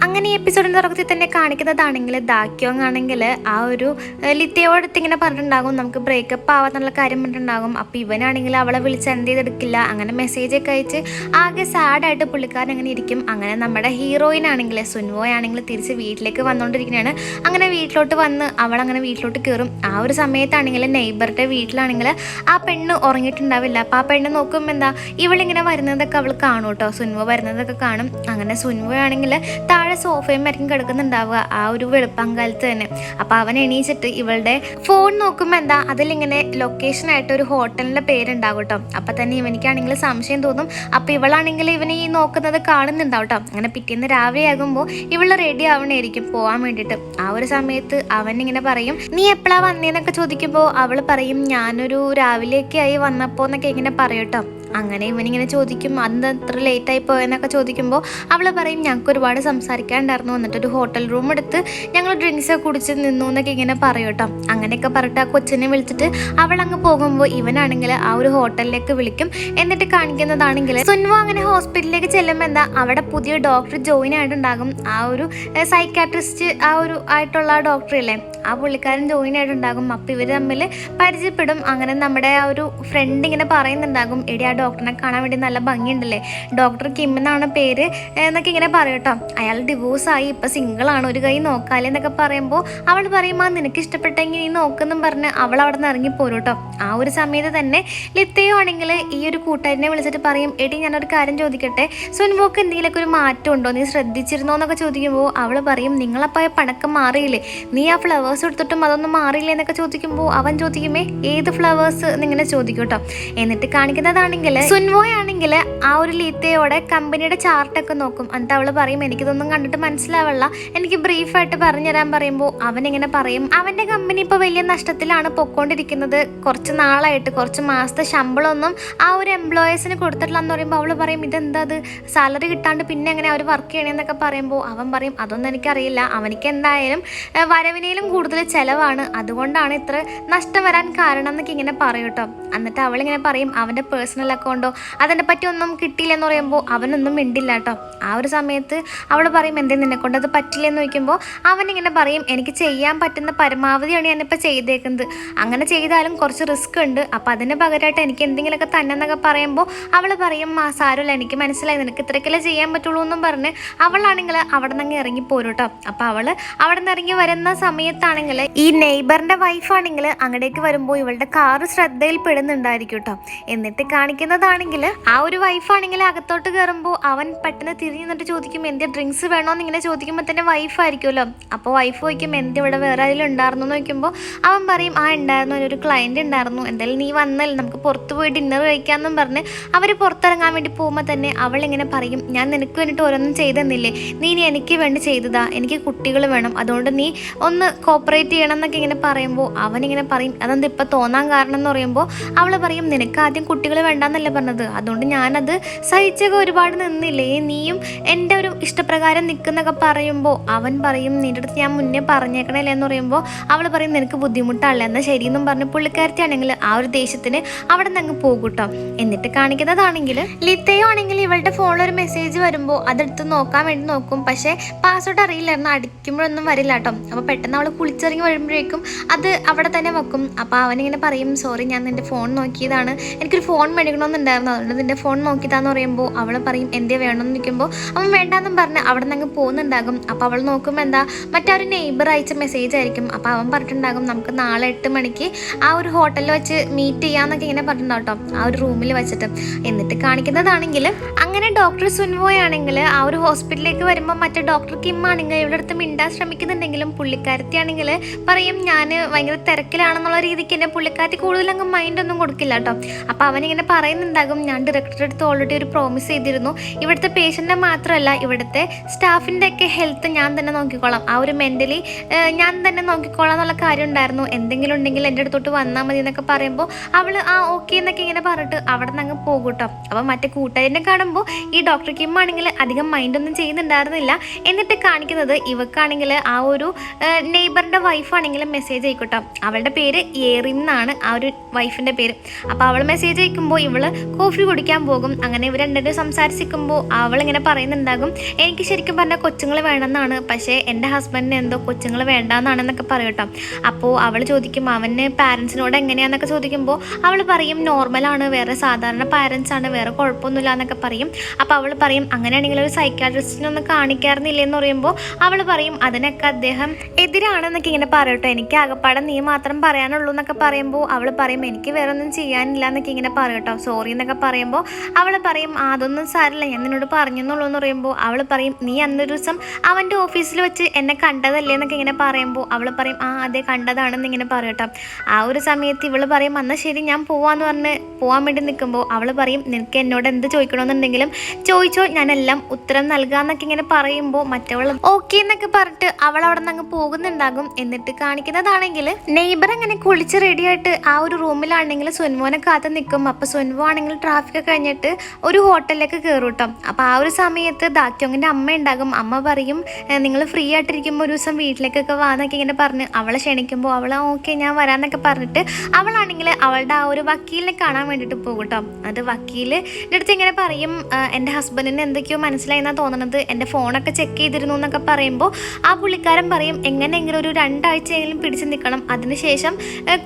അങ്ങനെ ഈ എപ്പിസോഡിൻ്റെ തുടക്കത്തിൽ തന്നെ കാണിക്കുന്നതാണെങ്കിൽ ദാക്യോങ് ആണെങ്കിൽ ആ ഒരു ലിത്തയോടടുത്ത് ഇങ്ങനെ പറഞ്ഞിട്ടുണ്ടാകും നമുക്ക് ബ്രേക്കപ്പ് ആവാന്നുള്ള കാര്യം പറഞ്ഞിട്ടുണ്ടാകും. അപ്പോൾ ഇവനാണെങ്കിൽ അവളെ വിളിച്ച് എന്ത് ചെയ്തെടുക്കില്ല, അങ്ങനെ മെസ്സേജൊക്കെ അയച്ച് ആകെ സാഡായിട്ട് പുള്ളിക്കാരൻ അങ്ങനെ ഇരിക്കും. അങ്ങനെ നമ്മുടെ ഹീറോയിൻ ആണെങ്കിൽ സുൻവോ ആണെങ്കിൽ തിരിച്ച് വീട്ടിലേക്ക് വന്നുകൊണ്ടിരിക്കുന്നതാണ്. അങ്ങനെ വീട്ടിലോട്ട് വന്ന് അവളങ്ങനെ വീട്ടിലോട്ട് കയറും. ആ ഒരു സമയത്താണെങ്കിൽ നെയ്ബറുടെ വീട്ടിലാണെങ്കിൽ ആ പെണ്ണ് ഉറങ്ങിയിട്ടുണ്ടാവില്ല. അപ്പോൾ ആ പെണ്ണ് നോക്കുമ്പോൾ എന്താ ഇവളിങ്ങനെ വരുന്നതൊക്കെ അവൾ കാണും കേട്ടോ, സുൻവോ വരുന്നതൊക്കെ കാണും. അങ്ങനെ സുൻവോ ആണെങ്കിൽ താഴെ സോഫയുമായിരിക്കും കിടക്കുന്നുണ്ടാവുക ആ ഒരു വെളുപ്പാങ്കാലത്ത് തന്നെ. അപ്പോൾ അവൻ എണീച്ചിട്ട് ഇവളുടെ ഫോൺ നോക്കുമ്പോൾ എന്താ അതിലിങ്ങനെ ലൊക്കേഷനായിട്ട് ഒരു ഹോട്ടലിൻ്റെ പേരുണ്ടാവും കേട്ടോ. അപ്പം തന്നെ ഇവനിക്കാണെങ്കിൽ സംശയം തോന്നും. അപ്പോൾ ഇവളാണെങ്കിൽ ഇവന് ഈ നോക്കുന്നത് കാണുന്നുണ്ടാവും കേട്ടോ. അങ്ങനെ പിറ്റേന്ന് രാവിലെ ആകുമ്പോൾ ഇവൾ റെഡി ആവണായിരിക്കും പോകാൻ വേണ്ടിയിട്ട്. ആ ഒരു സമയത്ത് അവൻ ഇങ്ങനെ പറയും നീ എപ്പോഴാണ് വന്നേന്നൊക്കെ ചോദിക്കുമ്പോൾ അവൾ പറയും ഞാനൊരു രാവിലെയൊക്കെ ആയി വന്നപ്പോൾ എന്നൊക്കെ ഇങ്ങനെ പറയും കേട്ടോ. അങ്ങനെ ഇവനിങ്ങനെ ചോദിക്കും അന്ന് എത്ര ലേറ്റായി പോയെന്നൊക്കെ ചോദിക്കുമ്പോൾ അവൾ പറയും ഞങ്ങൾക്ക് ഒരുപാട് സംസാരിക്കാനുണ്ടായിരുന്നു, എന്നിട്ടൊരു ഹോട്ടൽ റൂം എടുത്ത് ഞങ്ങൾ ഡ്രിങ്ക്സൊക്കെ കുടിച്ച് നിന്നു എന്നൊക്കെ ഇങ്ങനെ പറയും കേട്ടോ. അങ്ങനെയൊക്കെ പറഞ്ഞിട്ട് ആ കൊച്ചിനെ വിളിച്ചിട്ട് അവൾ അങ്ങ് പോകുമ്പോൾ ഇവനാണെങ്കിൽ ആ ഒരു ഹോട്ടലിലേക്ക് വിളിക്കും. എന്നിട്ട് കാണിക്കുന്നതാണെങ്കിൽ സുൻവോ അങ്ങനെ ഹോസ്പിറ്റലിലേക്ക് ചെല്ലുമ്പോൾ എന്താ അവിടെ പുതിയ ഡോക്ടർ ജോയിൻ ആയിട്ടുണ്ടാകും. ആ ഒരു സൈക്കാട്രിസ്റ്റ് ആ ഒരു ആയിട്ടുള്ള ആ ഡോക്ടറില്ലേ ആ പുള്ളിക്കാരൻ ജോയിൻ ആയിട്ടുണ്ടാകും. അപ്പോൾ ഇവർ തമ്മിൽ പരിചയപ്പെടും. അങ്ങനെ നമ്മുടെ ആ ഒരു ഫ്രണ്ട് ഇങ്ങനെ പറയുന്നുണ്ടാകും എടി ആ ഡോക്ടറിനെ കാണാൻ വേണ്ടി നല്ല ഭംഗിയുണ്ടല്ലേ, ഡോക്ടർ കിം എന്നാണ് പേര് എന്നൊക്കെ ഇങ്ങനെ പറയും കേട്ടോ. അയാൾ ഡിവോഴ്സായി ഇപ്പം സിംഗിളാണ്, ഒരു കൈ നോക്കാലേ എന്നൊക്കെ പറയുമ്പോൾ അവൾ പറയും ആ നിനക്ക് ഇഷ്ടപ്പെട്ടെങ്കിൽ നീ നോക്കെന്നും പറഞ്ഞ് അവൾ അവിടെ നിന്ന് ഇറങ്ങിപ്പോരും കേട്ടോ. ആ ഒരു സമയത്ത് തന്നെ ലിത്തയോ ആണെങ്കിൽ ഈ ഒരു കൂട്ടുകാരനെ വിളിച്ചിട്ട് പറയും എടി ഞാനൊരു കാര്യം ചോദിക്കട്ടെ, സുൻവോക്ക് എന്തെങ്കിലുമൊക്കെ ഒരു മാറ്റം ഉണ്ടോ, നീ ശ്രദ്ധിച്ചിരുന്നോ എന്നൊക്കെ ചോദിക്കുമ്പോൾ അവൾ പറയും നിങ്ങളപ്പോൾ പണക്കം മാറിയില്ലേ, നീ ആ ഫ്ലവേഴ്സ് എടുത്തിട്ടും അതൊന്നും മാറിയില്ലേ എന്നൊക്കെ ചോദിക്കുമ്പോൾ അവൻ ചോദിക്കുമേ ഏത് ഫ്ലവേഴ്സ് എന്നിങ്ങനെ ചോദിക്കും കേട്ടോ. എന്നിട്ട് കാണിക്കുന്നതാണെങ്കിൽ സുൻവോ ആണെങ്കിൽ ആ ഒരു ലീത്തയോടെ കമ്പനിയുടെ ചാർട്ടൊക്കെ നോക്കും. എന്നിട്ട് അവൾ പറയും എനിക്കിതൊന്നും കണ്ടിട്ട് മനസ്സിലാവില്ല, എനിക്ക് ബ്രീഫായിട്ട് പറഞ്ഞു തരാൻ പറയുമ്പോൾ അവനിങ്ങനെ പറയും അവൻ്റെ കമ്പനി ഇപ്പോൾ വലിയ നഷ്ടത്തിലാണ് പൊക്കോണ്ടിരിക്കുന്നത്, കുറച്ച് നാളായിട്ട് കുറച്ച് മാസത്തെ ശമ്പളമൊന്നും ആ ഒരു എംപ്ലോയീസിന് കൊടുത്തിട്ടില്ല എന്ന് പറയുമ്പോൾ അവൾ പറയും ഇതെന്താ അത് സാലറി കിട്ടാണ്ട് പിന്നെ എങ്ങനെ അവർ വർക്ക് ചെയ്യണമെന്നൊക്കെ പറയുമ്പോൾ അവൻ പറയും അതൊന്നും എനിക്കറിയില്ല, അവനിക്ക് എന്തായാലും വരവിനേലും കൂടുതൽ ചിലവാണ്, അതുകൊണ്ടാണ് ഇത്ര നഷ്ടം വരാൻ കാരണം എന്നൊക്കെ ഇങ്ങനെ പറയും കേട്ടോ. എന്നിട്ട് അവളിങ്ങനെ പറയും അവൻ്റെ പേഴ്സണൽ അക്കൗണ്ടോ അതിനെ പറ്റി ഒന്നും കിട്ടിയില്ലെന്ന് പറയുമ്പോൾ അവനൊന്നും മിണ്ടില്ല കേട്ടോ. ആ ഒരു സമയത്ത് അവൾ പറയും എന്തേ നിന്നെക്കൊണ്ട് അത് പറ്റില്ലെന്ന് ചോദിക്കുമ്പോൾ അവനിങ്ങനെ പറയും എനിക്ക് ചെയ്യാൻ പറ്റുന്ന പരമാവധിയാണ് ഞാനിപ്പോൾ ചെയ്തേക്കുന്നത്, അങ്ങനെ ചെയ്താലും കുറച്ച് റിസ്ക് ഉണ്ട്, അപ്പോൾ അതിന് പകരമായിട്ട് എനിക്ക് എന്തെങ്കിലുമൊക്കെ തന്നെ എന്നൊക്കെ പറയുമ്പോൾ അവൾ പറയും ആ സാരമില്ല എനിക്ക് മനസ്സിലായി നിനക്ക് ഇത്രയ്ക്കല്ലേ ചെയ്യാൻ പറ്റുള്ളൂ എന്നും പറഞ്ഞ് അവളാണെങ്കിൽ അവിടെ നിന്ന് ഇറങ്ങിപ്പോരും കേട്ടോ. അപ്പോൾ അവൾ അവിടെ നിന്ന് ഇറങ്ങി വരുന്ന സമയത്താണെങ്കിൽ ഈ നെയ്ബറിൻ്റെ വൈഫാണെങ്കിൽ അങ്ങടേക്ക് വരുമ്പോൾ ഇവളുടെ കാറ് ശ്രദ്ധയിൽ പെടുന്നുണ്ടായിരിക്കും കേട്ടോ. എന്നിട്ട് കാണിക്കുന്നതാണെങ്കിൽ ആ ഒരു വൈഫാണെങ്കിൽ അകത്തോട്ട് കയറുമ്പോൾ അവൻ പെട്ടെന്ന് തിരിഞ്ഞു നിന്നിട്ട് ചോദിക്കും എന്ത് ഡ്രിങ്ക്സ് വേണോന്ന് ഇങ്ങനെ ചോദിക്കുമ്പോൾ തന്നെ വൈഫായിരിക്കുമല്ലോ. അപ്പോൾ വൈഫ് ചോദിക്കും എന്ത് ഇവിടെ വേറെ ആരെങ്കിലും ഉണ്ടായിരുന്നു എന്ന് ചോദിക്കുമ്പോൾ അവൻ പറയും ആ ഉണ്ടായിരുന്നു, ഒരു ക്ലയൻറ്റ് ഉണ്ടായിരുന്നു, എന്തായാലും നീ വന്നല്ലേ നമുക്ക് പുറത്ത് പോയി ഡിന്നർ കഴിക്കാമെന്നും പറഞ്ഞ് അവർ പുറത്തിറങ്ങാൻ വേണ്ടി പോകുമ്പോൾ തന്നെ അവളിങ്ങനെ പറയും ഞാൻ നിനക്ക് വേണ്ടിയിട്ട് ഓരോന്നും ചെയ്തെന്നില്ലേ, നീ ഇനി എനിക്ക് വേണ്ടി ചെയ്തതാ, എനിക്ക് കുട്ടികൾ വേണം, അതുകൊണ്ട് നീ ഒന്ന് കോപ്പറേറ്റ് ചെയ്യണം എന്നൊക്കെ ഇങ്ങനെ പറയുമ്പോൾ അവനിങ്ങനെ പറയും അതെന്താ ഇപ്പം തോന്നാൻ കാരണം എന്ന് പറയുമ്പോൾ അവൾ പറയും നിനക്ക് ആദ്യം കുട്ടികൾ വേണ്ടാന്നല്ലേ പറഞ്ഞത്, അതുകൊണ്ട് ഞാനത് സഹിച്ചൊക്കെ ഒരുപാട് നിന്നില്ലേ, നീയും എൻ്റെ ഒരു ഇഷ്ടപ്രകാരം നിൽക്കുന്നൊക്കെ പറയുമ്പോൾ അവൻ പറയും നിൻ്റെ അടുത്ത് ഞാൻ മുന്നേ പറഞ്ഞേക്കണല്ലേ എന്ന് പറയുമ്പോൾ അവൾ പറയും നിനക്ക് ബുദ്ധിമുട്ടല്ല എന്നാൽ ശരിയെന്നും പറഞ്ഞ് പുള്ളിക്കാരത്തിയാണെങ്കിൽ ആ ഒരു ദേഷ്യത്തിന് അവിടെ നിന്ന് അങ്ങ് പോകും കേട്ടോ. എന്നിട്ട് കാണിക്കുന്നതാണെങ്കിൽ ലിത്തയോ ആണെങ്കിൽ ഇവളുടെ ഫോണിൽ ഒരു മെസ്സേജ് വരുമ്പോൾ അതെടുത്ത് നോക്കാൻ വേണ്ടി നോക്കും, പക്ഷേ പാസ്വേഡ് അറിയില്ലായിരുന്നു, അടിക്കുമ്പോഴൊന്നും വരില്ല കേട്ടോ. അപ്പോൾ പെട്ടെന്ന് അവൾ കുളിച്ചിറങ്ങി വരുമ്പോഴേക്കും അത് അവിടെ തന്നെ വെക്കും. അപ്പോൾ അവനിങ്ങനെ പറയും സോറി ഞാൻ നിൻ്റെ ഫോൺ നോക്കിയതാണ്, എനിക്കൊരു ഫോൺ മേടിക്കണമെന്നുണ്ടായിരുന്നു, അതുകൊണ്ട് നിൻ്റെ ഫോൺ നോക്കിയതാന്ന് പറയുമ്പോൾ അവൾ പറയും എന്തേ വേണമെന്ന് നിൽക്കുമ്പോൾ അവൻ വേണ്ടാന്നും പറഞ്ഞ് അവിടെ നിന്ന് അങ്ങ് പോകുന്നുണ്ടാകും. അപ്പോൾ അവൾ നോക്കുമ്പോൾ എന്താ മറ്റൊരു നെയ്ബർ അയച്ച മെസ്സേജ് ആയിരിക്കും. അപ്പോൾ അവൻ പറഞ്ഞിട്ടുണ്ടാകും നമുക്ക് നാളെ 8 മണിക്ക് ആ ഒരു ഹോട്ടലിൽ വെച്ച് മീറ്റ് ചെയ്യാമെന്നൊക്കെ ഇങ്ങനെ പറഞ്ഞിട്ടുണ്ടാവും കേട്ടോ, ആ ഒരു റൂമിൽ വെച്ചിട്ട്. എന്നിട്ട് കാണിക്കുന്നതാണെങ്കിൽ അങ്ങനെ ഡോക്ടർ സുൻവോയാണെങ്കിൽ ആ ഒരു ഹോസ്പിറ്റലിലേക്ക് വരുമ്പോൾ മറ്റേ ഡോക്ടർ കിം ആണെങ്കിൽ ഇവിടെ അടുത്ത് മിണ്ടാൻ ശ്രമിക്കുന്നുണ്ടെങ്കിലും പുള്ളിക്കാരത്തി ആണെങ്കിൽ പറയും ഞാൻ ഭയങ്കര തിരക്കിലാണെന്നുള്ള രീതിക്ക് തന്നെ പുള്ളിക്കാരത്തി കൂടുതൽ അങ്ങ് മൈൻഡ് ഒന്നും കൊടുക്കില്ല കേട്ടോ. അപ്പോൾ അവനിങ്ങനെ പറയുന്നുണ്ടാകും ഞാൻ ഡയറക്ടറുടെ അടുത്ത് ഓൾറെഡി ഒരു പ്രോമിസ് ചെയ്തിരുന്നു, ഇവിടുത്തെ പേഷ്യൻ്റെ മാത്രമല്ല ഇവിടുത്തെ സ്റ്റാഫിൻ്റെ ഒക്കെ ഹെൽത്ത് ഞാൻ തന്നെ നോക്കിക്കോളാം, ആ ഒരു മെൻ്റലി ഞാൻ തന്നെ നോക്കിക്കോളാം എന്നുള്ള കാര്യം ഉണ്ടായിരുന്നു, എന്തെങ്കിലും ഉണ്ടെങ്കിൽ എൻ്റെ അടുത്തോട്ട് വന്നാൽ മതി എന്നൊക്കെ പറയുമ്പോൾ അവൾ ആ ഓക്കെ എന്നൊക്കെ ഇങ്ങനെ പറഞ്ഞിട്ട് അവിടെ നിന്ന് അങ്ങ് പോകും കേട്ടോ. അപ്പോൾ മറ്റേ കൂട്ടുകാരനെ കാണുമ്പോൾ ഈ ഡോക്ടർ കിം ആണെങ്കിൽ അധികം മൈൻഡൊന്നും ചെയ്യുന്നുണ്ടായിരുന്നില്ല. എന്നിട്ട് കാണിക്കുന്നത് ഇവക്കാണെങ്കിൽ ആ ഒരു നെയ്ബറിൻ്റെ വൈഫാണെങ്കിൽ മെസ്സേജ് അയക്കട്ടോ, അവളുടെ പേര് ഏറിൻ എന്നാണ് ആ ഒരു വൈഫിൻ്റെ പേര്. അപ്പോൾ അവൾ മെസ്സേജ് അയക്കുമ്പോൾ ഇവൾ കോഫി കുടിക്കാൻ പോകും. അങ്ങനെ ഇവർ രണ്ടുപേരും സംസാരിച്ചിരിക്കുമ്പോൾ അവളിങ്ങനെ പറയുന്നുണ്ടാകും, എനിക്ക് ശരിക്കും പറഞ്ഞാൽ കൊച്ചുങ്ങൾ വേണമെന്നാണ്, പക്ഷേ എൻ്റെ ഹസ്ബൻഡിന് എന്തോ കൊച്ചുങ്ങൾ വേണ്ടാന്നാണെന്നൊക്കെ പറയട്ടോ. അപ്പോൾ അവൾ ചോദിക്കും അവന് പാരൻസിനോട് എങ്ങനെയാണെന്നൊക്കെ ചോദിക്കുമ്പോൾ അവൾ പറയും നോർമലാണ്, വേറെ സാധാരണ പാരൻസ് ആണ്, വേറെ കുഴപ്പമൊന്നുമില്ല എന്നൊക്കെ പറയും. അപ്പോൾ അവൾ പറയും അങ്ങനെയാണെങ്കിൽ ഒരു സൈക്കാട്രിസ്റ്റിനൊന്ന് കാണിക്കാറുന്നില്ലെന്ന് പറയുമ്പോൾ അവൾ പറയും അതിനൊക്കെ അദ്ദേഹം എതിരാണെന്നൊക്കെ ഇങ്ങനെ പറയട്ടോ. എനിക്ക് ആകപ്പാടെ നീ മാത്രം പറയാനുള്ളൂ എന്നൊക്കെ പറയുമ്പോൾ അവൾ പറയും എനിക്ക് വേറെ ഒന്നും ചെയ്യാനില്ല എന്നൊക്കെ ഇങ്ങനെ പറയട്ടോ. സോറി എന്നൊക്കെ പറയുമ്പോൾ അവൾ പറയും അതൊന്നും സാരില്ല, ഞാൻ നിന്നോട് പറഞ്ഞെന്നുള്ളൂ എന്ന് പറയുമ്പോൾ അവൾ പറയും നീ അന്നൊരു ദിവസം അവൻ്റെ ഓഫീസിൽ വെച്ച് എന്നെ കണ്ടതല്ലേ എന്നൊക്കെ ഇങ്ങനെ പറയുമ്പോൾ അവൾ പറയും അതെ കണ്ടതാണെന്ന് ഇങ്ങനെ പറയട്ടോ. ആ ഒരു സമയത്ത് ഇവൾ പറയും എന്നാൽ ശരി ഞാൻ പോവാന്ന് പറഞ്ഞ് പോകാൻ വേണ്ടി നിൽക്കുമ്പോൾ അവൾ പറയും നിനക്ക് എന്നോട് എന്ത് ചോദിക്കണമെന്നുണ്ടെങ്കിലും ചോദിച്ചോ, ഞാനെല്ലാം ഉത്തരം നൽകാമെന്നൊക്കെ ഇങ്ങനെ പറയുമ്പോൾ മറ്റവൾ ഓക്കെ എന്നൊക്കെ പറഞ്ഞിട്ട് അവൾ അവിടെ നിന്ന് അങ്ങ് പോകുന്നുണ്ടാകും. എന്നിട്ട് കാണിക്കുന്നതാണെങ്കിൽ നെയ്ബർ അങ്ങനെ കുളിച്ച് റെഡിയായിട്ട് ആ ഒരു റൂമിലാണെങ്കിൽ സുൻമോനെ കാത്ത് നിൽക്കും. അപ്പോൾ സുൻമോ ആണെങ്കിൽ ട്രാഫിക് കഴിഞ്ഞിട്ട് ഒരു ഹോട്ടലിലേക്ക് കയറും കേട്ടോ. അപ്പോൾ ആ ഒരു സമയത്ത് ദാക്യോങ്ങിൻ്റെ അമ്മ ഉണ്ടാകും. അമ്മ പറയും നിങ്ങൾ ഫ്രീ ആയിട്ടിരിക്കുമ്പോൾ ഒരു ദിവസം വീട്ടിലേക്കൊക്കെ വാന്നൊക്കെ ഇങ്ങനെ പറഞ്ഞ് അവളെ ക്ഷണിക്കുമ്പോൾ അവൾ ഓക്കെ ഞാൻ വരാമെന്നൊക്കെ പറഞ്ഞിട്ട് അവളാണെങ്കിൽ അവളുടെ ആ ഒരു വക്കീലിനെ കാണാൻ വേണ്ടിയിട്ട് പോകും കേട്ടോ. അത് വക്കീലിൻ്റെ അടുത്ത് ഇങ്ങനെ പറയും എൻ്റെ ഹസ്ബൻഡിന് എന്തൊക്കെയോ മനസ്സിലായെന്നാണ് തോന്നുന്നത്, എൻ്റെ ഫോണൊക്കെ ചെക്ക് ചെയ്തിരുന്നു എന്നൊക്കെ പറയുമ്പോൾ ആ പുള്ളിക്കാരൻ പറയും എങ്ങനെയെങ്കിലും ഒരു 2 ആഴ്ചയെങ്കിലും പിടിച്ച് നിൽക്കണം, അതിനുശേഷം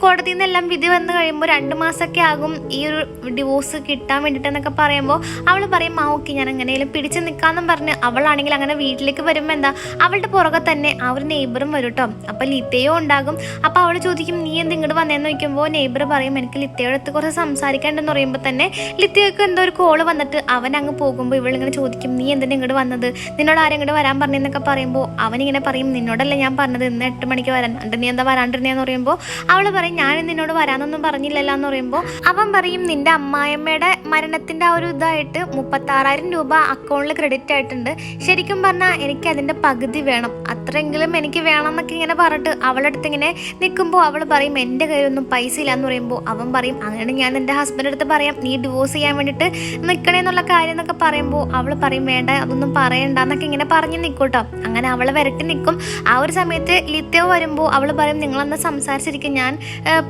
കോടതിയിൽ നിന്നെല്ലാം വിധി വന്നു കഴിയുമ്പോൾ 2 മാസമൊക്കെ ആകും ഈ ഒരു ഡിവോഴ്സ് കിട്ടാൻ വേണ്ടിയിട്ടെന്നൊക്കെ പറയുമ്പോൾ അവൾ പറയും ഓക്കെ ഞാൻ എങ്ങനെയെങ്കിലും പിടിച്ച് നിൽക്കാമെന്നും പറഞ്ഞ് അവളാണെങ്കിൽ അങ്ങനെ വീട്ടിലേക്ക് വരുമ്പോൾ എന്താ അവളുടെ പുറകെ തന്നെ ആ ഒരു നെയ്ബറും വരും കേട്ടോ. അപ്പോൾ ലിത്തയോ ഉണ്ടാകും. അപ്പോൾ അവൾ ചോദിക്കും നീ എന്ത് ഇങ്ങോട്ട് വന്നതെന്ന് ചോദിക്കുമ്പോൾ നെയ്ബർ പറയും എനിക്ക് ലിത്തയുടെ അടുത്ത് കുറച്ച് സംസാരിക്കാണ്ടെന്ന് പറയുമ്പോൾ തന്നെ ലിത്തയ്ക്ക് എന്തോ ഒരു കോള് വന്നിട്ട് അവൻ അങ്ങ് പോകുമ്പോൾ ഇവളിങ്ങനെ ചോദിക്കും നീ എന്തിനാ ഇങ്ങോട്ട് വന്നത്, നിന്നോട് ആരും ഇങ്ങോട്ട് വരാൻ പറഞ്ഞെന്നൊക്കെ പറയുമ്പോൾ അവനിങ്ങനെ പറയും നിന്നോടല്ല ഞാൻ പറഞ്ഞത് ഇന്ന് 8 മണിക്ക് വരാൻ, എന്നിട്ട് നീ എന്താ വരാണ്ടിരുന്നതെന്ന് പറയുമ്പോൾ അവൾ പറയും ഞാൻ നിന്നോട് വരാനൊന്നും പറഞ്ഞില്ലല്ലോ എന്ന് പറയുമ്പോൾ അവൻ പറയും നിന്റെ അമ്മായിയമ്മയുടെ മരണത്തിൻ്റെ ആ ഒരു ഇതായിട്ട് 36,000 രൂപ അക്കൗണ്ടിൽ ക്രെഡിറ്റ് ആയിട്ടുണ്ട്, ശരിക്കും പറഞ്ഞാൽ എനിക്ക് അതിൻ്റെ പകുതി വേണം, അത്രയെങ്കിലും എനിക്ക് വേണം എന്നൊക്കെ ഇങ്ങനെ പറഞ്ഞിട്ട് അവളുടെ അടുത്ത് ഇങ്ങനെ നിൽക്കുമ്പോൾ അവൾ പറയും എൻ്റെ കയ്യിലൊന്നും പൈസ ഇല്ല എന്ന് പറയുമ്പോൾ അവൻ പറയും അങ്ങനെ ഞാൻ എൻ്റെ ഹസ്ബൻഡിൻ്റെ അടുത്ത് പറയാം നീ ഡിവോഴ്സ് ചെയ്യാൻ വേണ്ടിയിട്ട് നിൽക്കണേന്നുള്ള കാര്യം എന്നൊക്കെ പറയുമ്പോൾ അവൾ പറയും വേണ്ട അതൊന്നും പറയണ്ട എന്നൊക്കെ ഇങ്ങനെ പറഞ്ഞ് നിൽക്കും കേട്ടോ. അങ്ങനെ അവളെ വരട്ടി നിൽക്കും. ആ ഒരു സമയത്ത് ലിത്തയോ വരുമ്പോൾ അവൾ പറയും നിങ്ങളന്ന് സംസാരിച്ചിരിക്കും ഞാൻ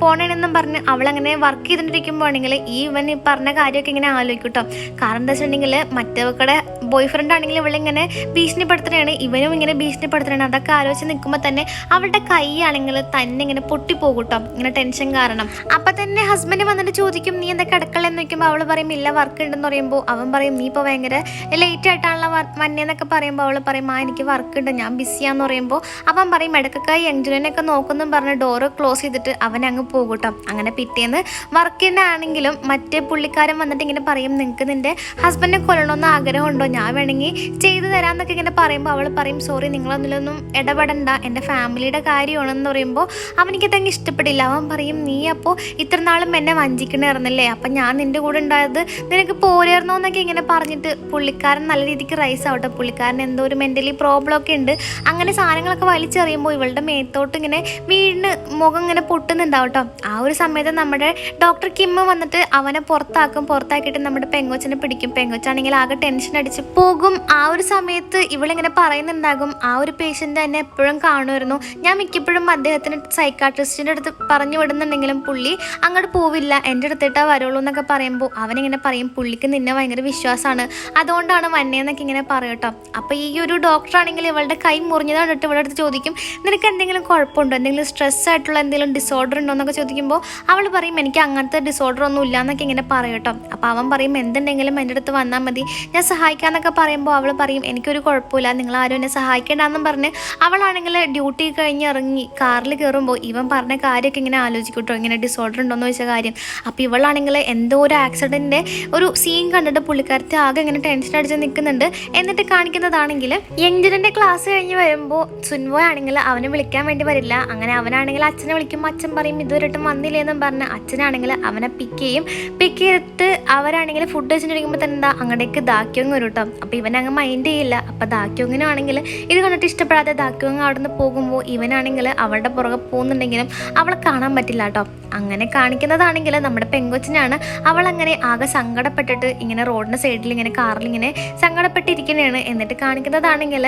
പോണേനെന്നും പറഞ്ഞ് അവളങ്ങനെ വർക്ക് ചെയ്തിട്ടിരിക്കുമ്പോൾ ആണെങ്കിൽ ഇവൻ ഈ പറഞ്ഞ കാര്യമൊക്കെ ഇങ്ങനെ ആലോചിക്കും കേട്ടോ. കാരണം എന്താ വെച്ചിട്ടുണ്ടെങ്കിൽ മറ്റവക്കടെ ബോയ് ഫ്രണ്ട് ആണെങ്കിൽ ഇവളിങ്ങനെ ഭീഷണിപ്പെടുത്തുകയാണ്, ഇവനും ഇങ്ങനെ ഭീഷണിപ്പെടുത്തുകയാണ്. അതൊക്കെ ആലോചിച്ച് നിൽക്കുമ്പോൾ തന്നെ അവളുടെ കൈ ആണെങ്കിൽ തന്നെ ഇങ്ങനെ പൊട്ടിപ്പോകും കേട്ടോ, ഇങ്ങനെ ടെൻഷൻ കാരണം. അപ്പം തന്നെ ഹസ്ബൻഡ് വന്നിട്ട് ചോദിക്കും നീ എന്താ കിടക്കളെന്ന് ചോദിക്കുമ്പോൾ അവൾ പറയും ഇല്ല വർക്ക് ഉണ്ടെന്ന് പറയുമ്പോൾ അവൻ പറയും നീ ഇപ്പോൾ ഭയങ്കര ലേറ്റ് ആയിട്ടാണല്ലോ വന്നേന്നൊക്കെ പറയുമ്പോൾ അവൾ പറയും എനിക്ക് വർക്ക് ഉണ്ട് ഞാൻ ബിസിയാന്ന് പറയുമ്പോൾ അവൻ പറയും ഇടയ്ക്കൊക്കെ എൻജിനൊക്കെ നോക്കുന്നും പറഞ്ഞ് ഡോറ് ക്ലോസ് ചെയ്തിട്ട് അവൻ അങ്ങ് പോകും കേട്ടോ. അങ്ങനെ പിറ്റേന്ന് വർക്കിൻ്റെ ആണെങ്കിലും മറ്റേ പുള്ളിക്കാരൻ വന്നിട്ട് ഇങ്ങനെ പറയും നിങ്ങൾക്ക് നിൻ്റെ ഹസ്ബൻഡിനെ കൊല്ലണമെന്ന് ആഗ്രഹമുണ്ടോ, ഞാൻ വേണമെങ്കിൽ ചെയ്തു തരാമെന്നൊക്കെ ഇങ്ങനെ പറയുമ്പോൾ അവൾ പറയും സോറി നിങ്ങളൊന്നിലൊന്നും ഇടപെടണ്ട, എൻ്റെ ഫാമിലിയുടെ കാര്യമാണെന്ന് പറയുമ്പോൾ അവനിക്കതങ്ങ് ഇഷ്ടപ്പെടില്ല. അവൻ പറയും നീ അപ്പോൾ ഇത്ര നാളും എന്നെ വഞ്ചിക്കണമായിരുന്നല്ലേ, അപ്പം ഞാൻ നിൻ്റെ കൂടെ ഉണ്ടായത് നിനക്ക് പോരായിരുന്നോ എന്നൊക്കെ ഇങ്ങനെ പറഞ്ഞിട്ട് പുള്ളിക്കാരൻ നല്ല രീതിക്ക് റൈസ് ആവട്ടെ. പുള്ളിക്കാരൻ എന്തോ ഒരു മെൻ്റലി പ്രോബ്ലം ഒക്കെ ഉണ്ട്. അങ്ങനെ സാധനങ്ങളൊക്കെ വലിച്ചെറിയുമ്പോൾ ഇവളുടെ മേത്തോട്ട് ഇങ്ങനെ വീണ് മുഖം ഇങ്ങനെ പൊട്ടുന്നുണ്ടാവും കേട്ടോ. ആ ഒരു സമയത്ത് നമ്മുടെ ഡോക്ടർ കിമ്മ വന്നിട്ട് അവനെ പുറത്താക്കിയിട്ട് നമ്മുടെ പെങ്കൊച്ചിനെ പിടിക്കും. പെങ്കൊച്ചാണെങ്കിൽ ആകെ ടെൻഷൻ അടിച്ച് പോകും. ആ ഒരു സമയത്ത് ഇവളിങ്ങനെ പറയുന്നുണ്ടാകും ആ ഒരു പേഷ്യൻ്റ് എന്നെ എപ്പോഴും കാണുമായിരുന്നു, ഞാൻ മിക്കപ്പോഴും അദ്ദേഹത്തിന് സൈക്കാട്രിസ്റ്റിൻ്റെ അടുത്ത് പറഞ്ഞു വിടുന്നുണ്ടെങ്കിലും പുള്ളി അങ്ങോട്ട് പോവില്ല, എൻ്റെ അടുത്തിട്ടാ വരുള്ളൂ എന്നൊക്കെ പറയുമ്പോൾ അവനിങ്ങനെ പറയും പുള്ളിക്ക് നിന്നെ ഭയങ്കര വിശ്വാസമാണ് അതുകൊണ്ടാണ് വന്നേന്നൊക്കെ ഇങ്ങനെ പറയട്ടോ. അപ്പോൾ ഈ ഒരു ഡോക്ടറാണെങ്കിൽ ഇവളുടെ കൈ മുറിഞ്ഞത് കണ്ടിട്ട് ഇവളുടെ അടുത്ത് ചോദിക്കും നിനക്ക് എന്തെങ്കിലും കുഴപ്പമുണ്ടോ, എന്തെങ്കിലും സ്ട്രെസ് ആയിട്ടുള്ള എന്തെങ്കിലും ഡിസോർഡർ ഉണ്ടോ എന്നൊക്കെ ചോദിക്കുമ്പോൾ അവൾ പറയും എനിക്ക് അങ്ങനത്തെ ഡിസോർഡർ ഒന്നും ഇല്ല എന്നൊക്കെ ഇങ്ങനെ പറയട്ടോ. അപ്പോൾ അവൻ പറയും എന്തുണ്ടെങ്കിലും എൻ്റെ അടുത്ത് വന്നാൽ മതി ഞാൻ സഹായിക്കാമെന്നൊക്കെ പറയുമ്പോൾ അവൾ പറയും എനിക്കൊരു കുഴപ്പമില്ല നിങ്ങൾ ആരും എന്നെ സഹായിക്കേണ്ടെന്നും പറഞ്ഞ് അവളാണെങ്കിൽ ഡ്യൂട്ടി കഴിഞ്ഞ് ഇറങ്ങി കാറിൽ കയറുമ്പോൾ ഇവൻ പറഞ്ഞ കാര്യമൊക്കെ ഇങ്ങനെ ആലോചിക്കും കേട്ടോ, ഇങ്ങനെ ഡിസോർഡർ ഉണ്ടോയെന്ന് ചോദിച്ച കാര്യം. അപ്പോൾ ഇവളാണെങ്കിൽ എന്തോ ഒരു ആക്സിഡൻറ്റിൻ്റെ ഒരു സീൻ കണ്ടിട്ട് പുള്ളിക്കാരത്തെ ആകെ ഇങ്ങനെ ടെൻഷൻ അടിച്ച് നിൽക്കുന്നുണ്ട്. എന്നിട്ട് കാണിക്കുന്നതാണെങ്കിൽ യങ്ജറിൻ്റെ ക്ലാസ് കഴിഞ്ഞ് വരുമ്പോൾ സുൻവോ ആണെങ്കിൽ അവനെ വിളിക്കാൻ വേണ്ടി വരില്ല. അങ്ങനെ അവനാണെങ്കിൽ അച്ഛനെ വിളിക്കുമ്പോൾ അച്ഛൻ പറയും ഇതുവരെയായിട്ടും വന്നില്ലേന്നും പറഞ്ഞ് അച്ഛനാണെങ്കിൽ അവനെ പിക്ക് ചെയ്തിട്ട് അവരാണെങ്കിൽ ഫുഡ് വെച്ചിട്ടുണ്ടെങ്കിൽ തന്നെ എന്താ അങ്ങോട്ടേക്ക് ദാക്യോങ് വരും കേട്ടോ. അപ്പോൾ ഇവനങ്ങ് മൈൻഡ് ചെയ്യില്ല. അപ്പോൾ ദാക്യോങ്ങിനാണെങ്കിൽ ഇത് കണ്ടിട്ട് ഇഷ്ടപ്പെടാതെ ദാക്യോങ് അവിടെ നിന്ന് പോകുമ്പോൾ ഇവനാണെങ്കിൽ അവളുടെ പുറകെ പോകുന്നുണ്ടെങ്കിലും അവളെ കാണാൻ പറ്റില്ല കേട്ടോ. അങ്ങനെ കാണിക്കുന്നതാണെങ്കിൽ നമ്മുടെ പെങ്കൊച്ചിനാണ്. അവളങ്ങനെ ആകെ സങ്കടപ്പെട്ടിട്ട് ഇങ്ങനെ റോഡിൻ്റെ സൈഡിൽ ഇങ്ങനെ കാറിൽ ഇങ്ങനെ സങ്കടപ്പെട്ടിരിക്കുന്നതാണ്. എന്നിട്ട് കാണിക്കുന്നതാണെങ്കിൽ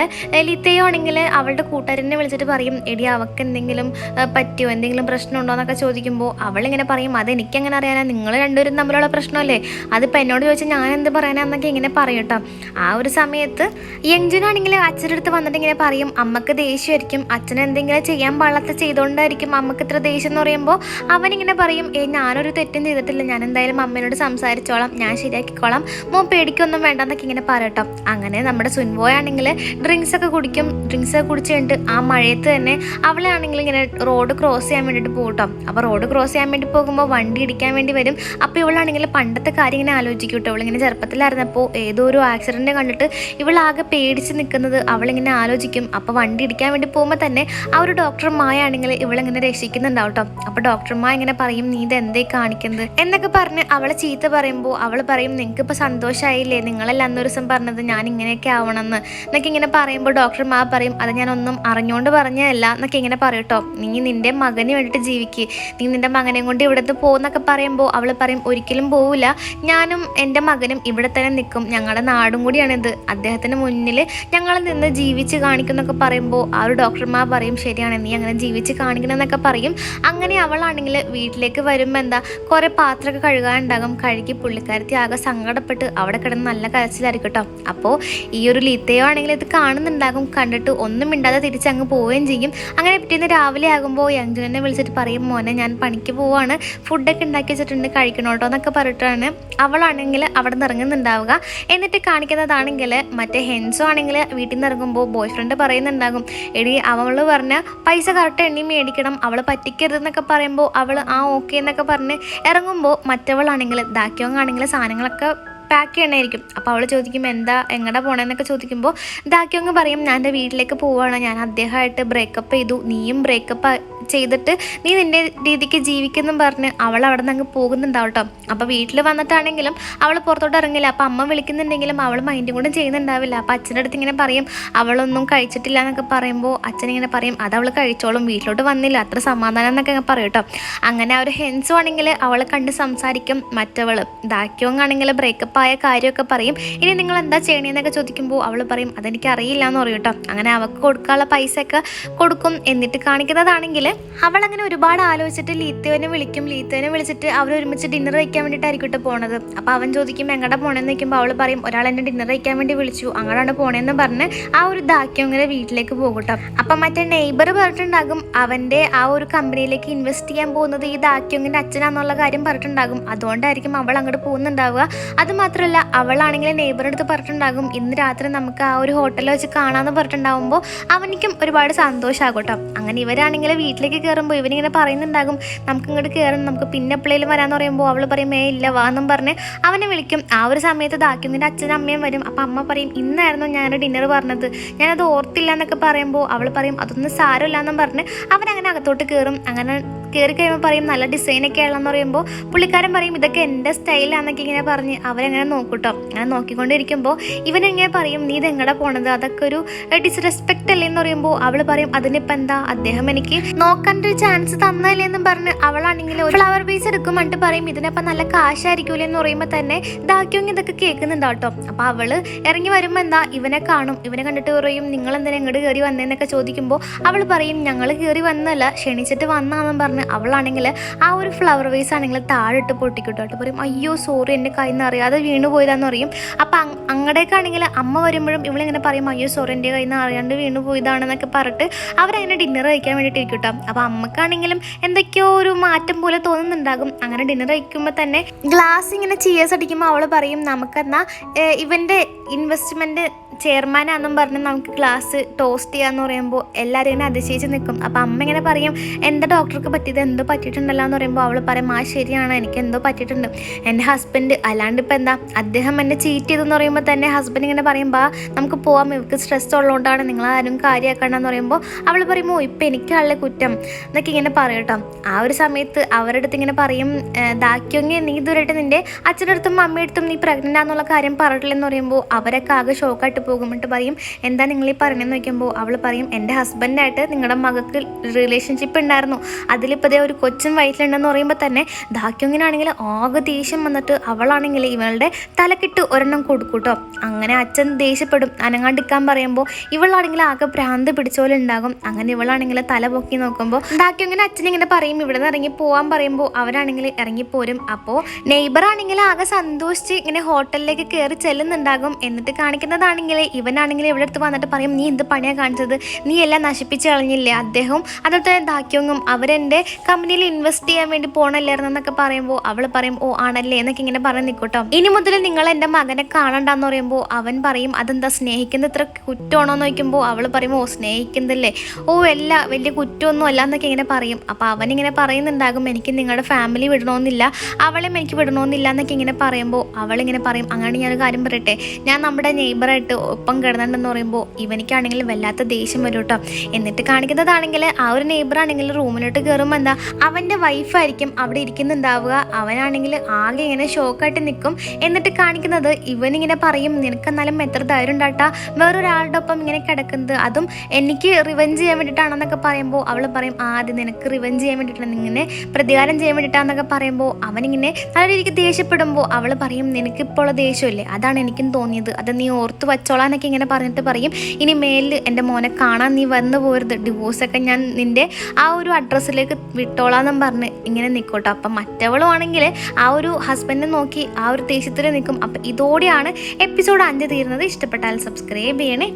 ലിത്തയോ ആണെങ്കിൽ അവളുടെ കൂട്ടുകാരനെ വിളിച്ചിട്ട് പറയും, എടി അവൾക്ക് എന്തെങ്കിലും പറ്റിയോ, എന്തെങ്കിലും പ്രശ്നമുണ്ടോ എന്നൊക്കെ ചോദിക്കുമ്പോൾ അവളിങ്ങനെ പറയും, അതെനിക്കങ്ങനെ അറിയാനാ, നിങ്ങൾ രണ്ടുപേരും തമ്മിലുള്ള പ്രശ്നമല്ലേ, അതിപ്പോൾ എന്നോട് ചോദിച്ചാൽ ഞാൻ എന്ത് പറയാനാന്നൊക്കെ ഇങ്ങനെ പറയും കേട്ടോ. ആ ഒരു സമയത്ത് യങ്ജുനാണെങ്കിൽ അച്ഛൻ്റെ അടുത്ത് വന്നിട്ട് ഇങ്ങനെ പറയും, അമ്മക്ക് ദേഷ്യമായിരിക്കും, അച്ഛൻ എന്തെങ്കിലും ചെയ്യാൻ പാടില്ലാത്ത ചെയ്തുകൊണ്ടായിരിക്കും അമ്മക്ക് ഇത്ര ദേഷ്യം എന്ന് പറയുമ്പോൾ അവനിങ്ങനെ പറയും, ഞാനൊരു തെറ്റും ചെയ്തിട്ടില്ല, ഞാൻ എന്തായാലും അമ്മേനോട് സംസാരിച്ചോളാം, ഞാൻ ശരിയാക്കിക്കോളാം, മോൻ പേടിക്കൊന്നും വേണ്ടെന്നൊക്കെ ഇങ്ങനെ പറയട്ടോ. അങ്ങനെ നമ്മുടെ സുൻബോയ് ആണെങ്കിൽ ഡ്രിങ്ക്സ് ഒക്കെ കുടിക്കും. ഡ്രിങ്ക്സ് ഒക്കെ കുടിച്ച് കഴിഞ്ഞിട്ട് ആ മഴയത്ത് തന്നെ അവളെ ആണെങ്കിൽ ഇങ്ങനെ റോഡ് ക്രോസ് ചെയ്യാൻ വേണ്ടിയിട്ട് പോകട്ടോ. അപ്പോൾ റോഡ് ക്രോസ് ചെയ്യാൻ വേണ്ടി പോകുമ്പോൾ വണ്ടി ഇടിക്കാൻ വേണ്ടി വരും. അപ്പോൾ ഇവളാണെങ്കിൽ പണ്ടത്തെ കാര്യം ഇങ്ങനെ ആലോചിക്കും കേട്ടോ. ഇവളിങ്ങനെ ചെറുപ്പത്തിലായിരുന്നപ്പോൾ ഏതോ ഒരു ആക്സിഡൻറ്റ് കണ്ടിട്ട് ഇവളാകെ പേടിച്ച് നിൽക്കുന്നത് അവളിങ്ങനെ ആലോചിക്കും. അപ്പോൾ വണ്ടി ഇടിക്കാൻ വേണ്ടി പോകുമ്പോൾ തന്നെ ആ ഒരു ഡോക്ടർ മായ ആണെങ്കിൽ ഇവളിങ്ങനെ രക്ഷിക്കുന്നുണ്ടാവും കേട്ടോ. അപ്പോൾ ഡോക്ടർ മായ ഇങ്ങനെ പറയും, നീ ഇത് എന്തേ കാണിക്കുന്നത് എന്നൊക്കെ പറഞ്ഞ് അവളെ ചീത്ത പറയുമ്പോൾ അവൾ പറയും, നിങ്ങൾക്കിപ്പോൾ സന്തോഷമായില്ലേ, നിങ്ങളെല്ലാം അന്നൊരു ദിവസം പറഞ്ഞത് ഞാൻ ഇങ്ങനെയൊക്കെ ആവണമെന്ന് എന്നൊക്കെ ഇങ്ങനെ പറയുമ്പോൾ ഡോക്ടർ മായ പറയും, അത് ഞാനൊന്നും അറിഞ്ഞുകൊണ്ട് പറഞ്ഞതല്ല എന്നൊക്കെ ഇങ്ങനെ പറയും കേട്ടോ. നീ നിൻ്റെ മകന് വേണ്ടിയിട്ട് ജീവിക്കുക, നീ നിൻ്റെ മകനെ കൊണ്ട് ഇവിടുത്തെ പോകുന്നൊക്കെ പറയുമ്പോൾ അവൾ പറയും, ഒരിക്കലും പോവില്ല, ഞാനും എൻ്റെ മകനും ഇവിടെ തന്നെ നിൽക്കും, ഞങ്ങളുടെ നാടും കൂടിയാണിത്, അദ്ദേഹത്തിന് മുന്നിൽ ഞങ്ങൾ നിന്ന് ജീവിച്ച് കാണിക്കും എന്നൊക്കെ പറയുമ്പോൾ ആ ഒരു ഡോക്ടർമാർ പറയും, ശരിയാണ്, നീ അങ്ങനെ ജീവിച്ച് കാണിക്കണം എന്നൊക്കെ പറയും. അങ്ങനെ അവളാണെങ്കിൽ വീട്ടിലേക്ക് വരുമ്പോൾ എന്താ കുറേ പാത്രമൊക്കെ കഴുകാനുണ്ടാകും. കഴുകി പുള്ളിക്കാരത്തി ആകെ സങ്കടപ്പെട്ട് അവിടെ കിടന്ന് നല്ല കരച്ചിലായിരിക്കും കേട്ടോ. അപ്പോൾ ഈ ഒരു ലീത്തയോ ആണെങ്കിൽ ഇത് കാണുന്നുണ്ടാകും. കണ്ടിട്ട് ഒന്നും മിണ്ടാതെ തിരിച്ചങ്ങ് പോവുകയും ചെയ്യും. അങ്ങനെ പിറ്റേന്ന് രാവിലെ ആകുമ്പോൾ യങ്ജുനെ വിളിച്ചിട്ട് പറയും, മോനെ ഞാൻ പണിക്ക് പോവാണ്, ഫുഡൊക്കെ ഉണ്ടാക്കി വെച്ചിട്ടുണ്ട്, കഴിക്കണോട്ടോ എന്നൊക്കെ പറഞ്ഞിട്ടാണ് അവളാണെങ്കിൽ അവിടെ നിന്ന് ഇറങ്ങുന്നുണ്ടാവുക. എന്നിട്ട് കാണിക്കുന്നതാണെങ്കിൽ മറ്റേ ഹെൻസോ ആണെങ്കിൽ വീട്ടിൽ നിന്ന് ഇറങ്ങുമ്പോൾ ബോയ് ഫ്രണ്ട് പറയുന്നുണ്ടാകും, എടി അവൾ പറഞ്ഞ പൈസ കറക്റ്റ് എണ്ണി മേടിക്കണം, അവൾ പറ്റിക്കരുതെന്നൊക്കെ പറയുമ്പോൾ അവൾ ആ ഓക്കെ എന്നൊക്കെ പറഞ്ഞ് ഇറങ്ങുമ്പോൾ മറ്റവളാണെങ്കിൽ ദാക്യോങ് ആണെങ്കിൽ സാധനങ്ങളൊക്കെ പാക്ക് ചെയ്യണമായിരിക്കും. അപ്പോൾ അവൾ ചോദിക്കും, എന്താ എങ്ങടെ പോണേന്നൊക്കെ ചോദിക്കുമ്പോൾ ദാക്യോങ് പറയും, ഞാൻ എൻ്റെ വീട്ടിലേക്ക് പോവുകയാണ്, ഞാൻ അദ്ദേഹമായിട്ട് ബ്രേക്കപ്പ് ചെയ്തു, നീയും ബ്രേക്കപ്പ് ചെയ്തിട്ട് നീ നിൻ്റെ രീതിക്ക് ജീവിക്കുന്നും പറഞ്ഞ് അവൾ അവിടെ നിന്ന് അങ്ങ് പോകുന്നുണ്ടാവും കേട്ടോ. അപ്പോൾ വീട്ടിൽ വന്നിട്ടാണെങ്കിലും അവൾ പുറത്തോട്ട് ഇറങ്ങില്ല. അപ്പോൾ അമ്മ വിളിക്കുന്നുണ്ടെങ്കിലും അവൾ മൈൻഡും കൂടെ ചെയ്യുന്നുണ്ടാവില്ല. അപ്പോൾ അച്ഛൻ്റെ അടുത്ത് ഇങ്ങനെ പറയും, അവളൊന്നും കഴിച്ചിട്ടില്ല എന്നൊക്കെ പറയുമ്പോൾ അച്ഛനിങ്ങനെ പറയും, അത് അവൾ കഴിച്ചോളും, വീട്ടിലോട്ട് വന്നില്ല, അത്ര സമാധാനം എന്നൊക്കെ പറയും കേട്ടോ. അങ്ങനെ ആ ഒരു ഹെൻസോ ആണെങ്കിൽ അവളെ കണ്ട് സംസാരിക്കും. മറ്റവൾ ദാക്യോങ് ആണെങ്കിൽ ബ്രേക്കപ്പ് ആയ കാര്യമൊക്കെ പറയും. ഇനി നിങ്ങൾ എന്താ ചെയ്യണേന്നൊക്കെ ചോദിക്കുമ്പോൾ അവൾ പറയും, അതെനിക്ക് അറിയില്ല എന്ന് പറയും കേട്ടോ. അങ്ങനെ അവൾക്ക് കൊടുക്കാനുള്ള പൈസയൊക്കെ കൊടുക്കും. എന്നിട്ട് കാണിക്കുന്നതാണെങ്കിൽ അവളങ്ങനെ ഒരുപാട് ആലോചിച്ചിട്ട് ലീത്തോനെ വിളിക്കും. ലീത്തോനെ വിളിച്ചിട്ട് അവർ ഒരുമിച്ച് ഡിന്നർ കഴിക്കാൻ വേണ്ടിയിട്ടായിരിക്കും കേട്ടോ പോണത്. അപ്പോൾ അവൻ ചോദിക്കും, എങ്ങടെ പോണേന്ന് ചോദിക്കുമ്പോൾ അവൾ പറയും, ഒരാൾ എന്നെ ഡിന്നർ കഴിക്കാൻ വേണ്ടി വിളിച്ചു, അങ്ങോട്ടാണ് പോണേന്ന് പറഞ്ഞ് ആ ഒരു ദാക്യോങ്ങിനെ വീട്ടിലേക്ക് പോകും കേട്ടോ. അപ്പം മറ്റേ നെയ്ബർ പറഞ്ഞിട്ടുണ്ടാകും, അവൻ്റെ ആ ഒരു കമ്പനിയിലേക്ക് ഇൻവെസ്റ്റ് ചെയ്യാൻ പോകുന്നത് ഈ ദാക്യോങ്ങിൻ്റെ അച്ഛനാന്നുള്ള കാര്യം പറഞ്ഞിട്ടുണ്ടാകും. അതുകൊണ്ടായിരിക്കും അവൾ അങ്ങോട്ട് പോകുന്നുണ്ടാവുക. അത് മാത്രമല്ല അവളാണെങ്കിൽ നെയ്ബറിൻ്റെ അടുത്ത് പറഞ്ഞിട്ടുണ്ടാകും, ഇന്ന് രാത്രി നമുക്ക് ആ ഒരു ഹോട്ടലിൽ വെച്ച് കാണാമെന്ന് പറഞ്ഞിട്ടുണ്ടാകുമ്പോൾ അവനിക്കും ഒരുപാട് സന്തോഷമാകും കേട്ടോ. അങ്ങനെ ഇവരാണെങ്കിൽ വീട്ടിലേക്ക് കയറുമ്പോൾ ഇവനിങ്ങനെ പറയുന്നുണ്ടാകും, നമുക്ക് ഇങ്ങോട്ട് കയറണം, നമുക്ക് പിന്നെ എപ്പോഴേലും വരാമെന്ന് പറയുമ്പോൾ അവൾ പറയും, ഇല്ല വാ എന്നും പറഞ്ഞ് അവനെ വിളിക്കും. ആ ഒരു സമയത്ത് ദാക്യോങ്ങിൻ്റെ അച്ഛനും അമ്മയും വരും. അപ്പോൾ അമ്മ പറയും, ഇന്നായിരുന്നു ഞാൻ ഡിന്നർ പറഞ്ഞത്, ഞാനത് ഓർത്തില്ല എന്നൊക്കെ പറയുമ്പോൾ അവൾ പറയും, അതൊന്നും സാരമില്ല എന്നും പറഞ്ഞ് അവനങ്ങനെ അകത്തോട്ട് കയറും. അങ്ങനെ കയറി കഴിയുമ്പോൾ പറയും, നല്ല ഡിസൈനൊക്കെ ആണെന്ന് പറയുമ്പോൾ പുള്ളിക്കാരൻ പറയും, ഇതൊക്കെ എൻ്റെ സ്റ്റൈലാന്നൊക്കെ ഇങ്ങനെ പറഞ്ഞ് അവരങ്ങനെ നോക്കൂട്ടോ. അങ്ങനെ നോക്കിക്കൊണ്ടിരിക്കുമ്പോൾ ഇവനിങ്ങനെ പറയും, നീ ഇതെങ്ങടെ പോണത്, അതൊക്കെ ഒരു ഡിസ്റെസ്പെക്റ്റ് അല്ലേ എന്ന് പറയുമ്പോൾ അവൾ പറയും, അതിനിപ്പോൾ എന്താ, അദ്ദേഹം എനിക്ക് നോക്കാൻ ഒരു ചാൻസ് തന്നല്ലേ എന്നും പറഞ്ഞ് അവളാണെങ്കിൽ ഒരു ഫ്ലവർ പീസ് എടുക്കും. എന്നിട്ട് പറയും, ഇതിനപ്പം നല്ല കാശായിരിക്കൂലേ എന്ന് പറയുമ്പോൾ തന്നെ ദാക്യോങ് ഇതൊക്കെ കേൾക്കുന്നുണ്ടാവും കേട്ടോ. അപ്പോൾ അവൾ ഇറങ്ങി വരുമ്പോൾ എന്താ ഇവനെ കാണും. ഇവനെ കണ്ടിട്ട് പറയും, നിങ്ങൾ എന്തിനാ ഇങ്ങോട്ട് കയറി വന്നതെന്നൊക്കെ ചോദിക്കുമ്പോൾ അവൾ പറയും, ഞങ്ങൾ കയറി വന്നല്ല, ക്ഷണിച്ചിട്ട് വന്നാന്നും പറഞ്ഞ് അവളാണെങ്കിൽ ആ ഒരു ഫ്ലവർ വേസ് ആണെങ്കിൽ താഴെ ഇട്ട് പൊട്ടിക്കിട്ടോട്ട് പറയും, അയ്യോ സോറി, എൻ്റെ കയ്യിൽ നിന്ന് അറിയാതെ വീണ് പോയതാന്ന് പറയും. അപ്പം അങ്ങടേക്കാണെങ്കിൽ അമ്മ വരുമ്പോഴും ഇവളിങ്ങനെ പറയും, അയ്യോ സോറി, എൻ്റെ കയ്യിൽ നിന്ന് അറിയാണ്ട് വീണ് പോയതാണെന്നൊക്കെ പറഞ്ഞിട്ട് അവരങ്ങനെ ഡിന്നർ കഴിക്കാൻ വേണ്ടിയിട്ട് ഇരിക്കും കേട്ടോ. അപ്പോൾ അമ്മക്കാണെങ്കിലും എന്തൊക്കെയോ ഒരു മാറ്റം പോലെ തോന്നുന്നുണ്ടാകും. അങ്ങനെ ഡിന്നർ കഴിക്കുമ്പോൾ തന്നെ ഗ്ലാസ് ഇങ്ങനെ ചിയേഴ്സ് അടിക്കുമ്പോൾ അവൾ പറയും, നമുക്കെന്നാൽ ഇവൻ്റെ ഇൻവെസ്റ്റ്മെൻറ്റ് ചെയർമാനാണെന്നും പറഞ്ഞ് നമുക്ക് ഗ്ലാസ് ടോസ്റ്റ് ചെയ്യാന്ന് പറയുമ്പോൾ എല്ലാവരും ഇങ്ങനെ അതിശയിച്ച് നിൽക്കും. അപ്പം അമ്മ ഇങ്ങനെ പറയും, എന്താ ഡോക്ടർക്ക് പറ്റിയത്, എന്തോ പറ്റിയിട്ടുണ്ടല്ലോ എന്ന് പറയുമ്പോൾ അവൾ പറയും, ആ ശരിയാണ്, എനിക്ക് എന്തോ പറ്റിയിട്ടുണ്ട്, എൻ്റെ ഹസ്ബൻഡ്, അല്ലാണ്ട് ഇപ്പം എന്താ അദ്ദേഹം എന്നെ ചീറ്റ് ചെയ്തെന്ന് പറയുമ്പോൾ തന്നെ ഹസ്ബൻഡ് ഇങ്ങനെ പറയുമ്പോൾ നമുക്ക് പോവാം, ഇവർക്ക് സ്ട്രെസ് ഉള്ളതുകൊണ്ടാണ്, നിങ്ങളാരും കാര്യമാക്കണമെന്ന് പറയുമ്പോൾ അവൾ പറയുമ്പോൾ ഇപ്പം എനിക്കാളുടെ കുറ്റം എന്നൊക്കെ ഇങ്ങനെ പറയും കേട്ടോ. ആ ഒരു സമയത്ത് അവരുടെ അടുത്ത് ഇങ്ങനെ പറയും, ദാക്യോങ് നീ ഇതുവരെയായിട്ട് നിൻ്റെ അച്ഛൻ്റെ അടുത്തും അമ്മയുടെ അടുത്തും നീ പ്രഗ്നൻ്റ് ആണെന്നുള്ള കാര്യം പറഞ്ഞിട്ടില്ലെന്ന് പറയുമ്പോൾ അവരൊക്കെ ആകെ ഷോക്കായിട്ട് പോകും. എന്നിട്ട് പറയും എന്താ നിങ്ങൾ ഈ പറയണമെന്ന് നോക്കുമ്പോൾ അവൾ പറയും എൻ്റെ ഹസ്ബൻഡായിട്ട് നിങ്ങളുടെ മകൾക്ക് റിലേഷൻഷിപ്പ് ഉണ്ടായിരുന്നു, അതിലിപ്പോൾ ഒരു കൊച്ചും വയറ്റിലുണ്ടെന്ന് പറയുമ്പോൾ തന്നെ ദാക്യോങ്ങിനാണെങ്കിൽ ആകെ ദേഷ്യം വന്നിട്ട് അവളാണെങ്കിൽ ഇവളുടെ തലക്കിട്ട് ഒരെണ്ണം കൊടുക്കൂട്ടോ. അങ്ങനെ അച്ഛൻ ദേഷ്യപ്പെടും, അനങ്ങാണ്ടിക്കാൻ പറയുമ്പോൾ ഇവളാണെങ്കിൽ ആകെ ഭ്രാന്ത് പിടിച്ച പോലെ ഉണ്ടാകും. അങ്ങനെ ഇവളാണെങ്കിൽ തല പൊക്കി നോക്കുമ്പോൾ ദാക്യോങ്ങിന് അച്ഛൻ ഇങ്ങനെ പറയും ഇവിടെ നിന്ന് ഇറങ്ങി പോകാൻ പറയുമ്പോൾ അവരാണെങ്കിൽ ഇറങ്ങിപ്പോരും. അപ്പോൾ നെയ്ബർ ആണെങ്കിൽ ആകെ സന്തോഷിച്ച് ഇങ്ങനെ ഹോട്ടലിലേക്ക് കയറി ചെല്ലുന്നുണ്ടാകും. എന്നിട്ട് കാണിക്കുന്നതാണെങ്കിൽ ഇവനാണെങ്കിൽ ഇവിടെ അടുത്ത് വന്നിട്ട് പറയും നീ എന്ത് പണിയാണ് കാണിച്ചത്, നീ എല്ലാം നശിപ്പിച്ച് കളഞ്ഞില്ലേ. അദ്ദേഹവും അതുപോലെ തന്നെ ദാക്യോങ്ങും അവരെൻ്റെ കമ്പനിയിൽ ഇൻവെസ്റ്റ് ചെയ്യാൻ വേണ്ടി പോകണല്ലായിരുന്നു എന്നൊക്കെ പറയുമ്പോൾ അവൾ പറയും ഓ ആണല്ലേ എന്നൊക്കെ ഇങ്ങനെ പറഞ്ഞ് നിൽക്കൂട്ടോ. ഇനി മുതൽ നിങ്ങൾ എൻ്റെ മകനെ കാണണ്ടെന്ന് പറയുമ്പോൾ അവൻ പറയും അതെന്താ സ്നേഹിക്കുന്നത് ഇത്ര കുറ്റമാണോ എന്ന് ചോദിക്കുമ്പോൾ അവൾ പറയും ഓ സ്നേഹിക്കുന്നതല്ലേ, ഓ അല്ല വലിയ കുറ്റമൊന്നും അല്ല എന്നൊക്കെ ഇങ്ങനെ പറയും. അപ്പോൾ അവനിങ്ങനെ പറയുന്നുണ്ടാകും എനിക്ക് നിങ്ങളുടെ ഫാമിലി വിടണമെന്നില്ല, അവളെയും എനിക്ക് വിടണമെന്നില്ല എന്നൊക്കെ ഇങ്ങനെ പറയുമ്പോൾ അവളിങ്ങനെ പറയും അങ്ങനെ ഞാനൊരു കാര്യം പറയട്ടെ, ഞാൻ നമ്മുടെ നെയ്ബറായിട്ട് ഒപ്പം കിടന്നിട്ടുണ്ടെന്ന് പറയുമ്പോൾ ഇവനിക്കാണെങ്കിൽ വല്ലാത്ത ദേഷ്യം വരും കേട്ടോ. എന്നിട്ട് കാണിക്കുന്നതാണെങ്കിൽ ആ ഒരു നെയ്ബറാണെങ്കിൽ റൂമിലോട്ട് കയറുമ്പോൾ എന്താ അവൻ്റെ വൈഫായിരിക്കും അവിടെ ഇരിക്കുന്നുണ്ടാവുക. അവനാണെങ്കിൽ ആകെ ഇങ്ങനെ ഷോക്കായിട്ട് നിൽക്കും. എന്നിട്ട് കാണിക്കുന്നത് ഇവനിങ്ങനെ പറയും നിനക്കെന്നാലും എത്ര ധൈര്യം ഉണ്ടാട്ടാ വേറൊരാളുടെ ഒപ്പം ഇങ്ങനെ കിടക്കുന്നത്, അതും എനിക്ക് റിവെഞ്ച് ചെയ്യാൻ വേണ്ടിയിട്ടാണെന്നൊക്കെ പറയുമ്പോൾ അവൾ പറയും ആദ്യം നിനക്ക് റിവെഞ്ച് ചെയ്യാൻ വേണ്ടിയിട്ടാണ്, ഇങ്ങനെ പ്രതികാരം ചെയ്യാൻ വേണ്ടിയിട്ടാണെന്നൊക്കെ പറയുമ്പോൾ അവനിങ്ങനെ നല്ല രീതിക്ക് ദേഷ്യപ്പെടുമ്പോൾ അവൾ പറയും നിനക്കിപ്പോൾ ദേഷ്യമില്ലേ, അതാണ് എനിക്കും തോന്നിയത്, അത് നീ ഓർത്ത് വച്ചോളാന്നൊക്കെ ഇങ്ങനെ പറഞ്ഞിട്ട് പറയും ഇനി മേലിൽ എൻ്റെ മോനെ കാണാൻ നീ വന്നു പോരുത്, ഡിവോഴ്സൊക്കെ ഞാൻ നിൻ്റെ ആ ഒരു അഡ്രസ്സിലേക്ക് വിട്ടോളാന്നും പറഞ്ഞ് ഇങ്ങനെ നിൽക്കോട്ടോ. അപ്പം മറ്റവളും ആണെങ്കിൽ ആ ഒരു ഹസ്ബൻഡിനെ നോക്കി ആ ഒരു ദേഷ്യത്തിൽ നിൽക്കും. അപ്പം ഇതോടെയാണ് എപ്പിസോഡ് 5 തീരുന്നത്. ഇഷ്ടപ്പെട്ടാൽ സബ്സ്ക്രൈബ് ചെയ്യണേ.